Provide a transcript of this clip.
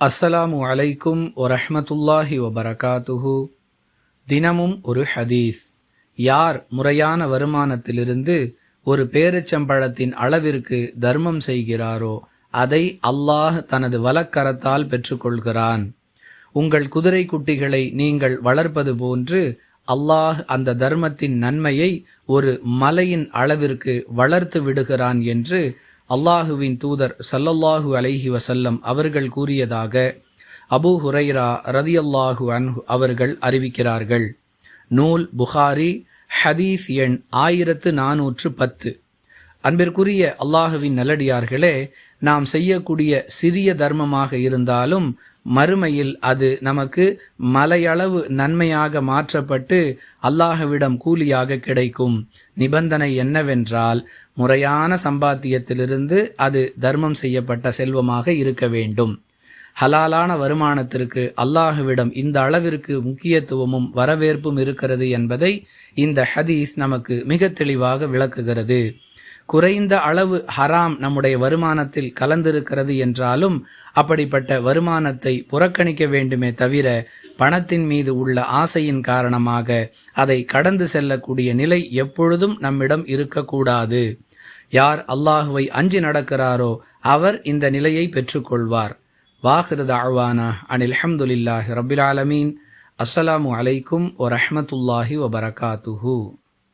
அஸ்ஸலாமு அலைக்கும் வரஹ்மத்துல்லாஹி வபரகாத்துஹு. தினமும் ஒரு ஹதீஸ். யார் முறையான வருமானத்திலிருந்து ஒரு பேரிச்சம்பழத்தின் அளவிற்கு தர்மம் செய்கிறாரோ அதை அல்லாஹ் தனது வலக்கரத்தால் பெற்றுக்கொள்கிறான். உங்கள் குதிரை குட்டிகளை நீங்கள் வளர்ப்பது போன்று அல்லாஹ் அந்த தர்மத்தின் நன்மையை ஒரு மலையின் அளவிற்கு வளர்த்து விடுகிறான் என்று அல்லாஹுவின் தூதர் ஸல்லல்லாஹு அலைஹி வஸல்லம் அவர்கள் கூறியதாக அபூ ஹுரைரா ரதியல்லாஹு அன்ஹு அவர்கள் அறிவிக்கிறார்கள். நூல் புகாரி, ஹதீஸ் எண் 1410. அன்பிற்குரிய அல்லாஹுவின் நல்லடியார்களே, நாம் செய்யக்கூடிய சிறிய தர்மமாக இருந்தாலும் மறுமையில் அது நமக்கு மலையளவு நன்மையாக மாற்றப்பட்டு அல்லாஹ்விடம் கூலியாக கிடைக்கும். நிபந்தனை என்னவென்றால், முறையான சம்பாத்தியத்திலிருந்து அது தர்மம் செய்யப்பட்ட செல்வமாக இருக்க வேண்டும். ஹலாலான வருமானத்திற்கு அல்லாஹ்விடம் இந்த அளவிற்கு முக்கியத்துவமும் வரவேற்பும் இருக்கிறது என்பதை இந்த ஹதீஸ் நமக்கு மிக தெளிவாக விளக்குகிறது. குறைந்த அளவு ஹராம் நம்முடைய வருமானத்தில் கலந்திருக்கிறது என்றாலும் அப்படிப்பட்ட வருமானத்தை புறக்கணிக்க வேண்டுமே தவிர பணத்தின் மீது உள்ள ஆசையின் காரணமாக அதை கடந்து செல்லக்கூடிய நிலை எப்பொழுதும் நம்மிடம் இருக்கக்கூடாது. யார் அல்லாஹுவை அஞ்சி நடக்கிறாரோ அவர் இந்த நிலையை பெற்றுக்கொள்வார். வாஹிரு தஅவானா அனில் ஹம்துலில்லாஹி ரப்பில் ஆலமீன். அஸ்ஸலாமு அலைக்கும் வரஹ்மத்துல்லாஹி வபரகாத்துஹு.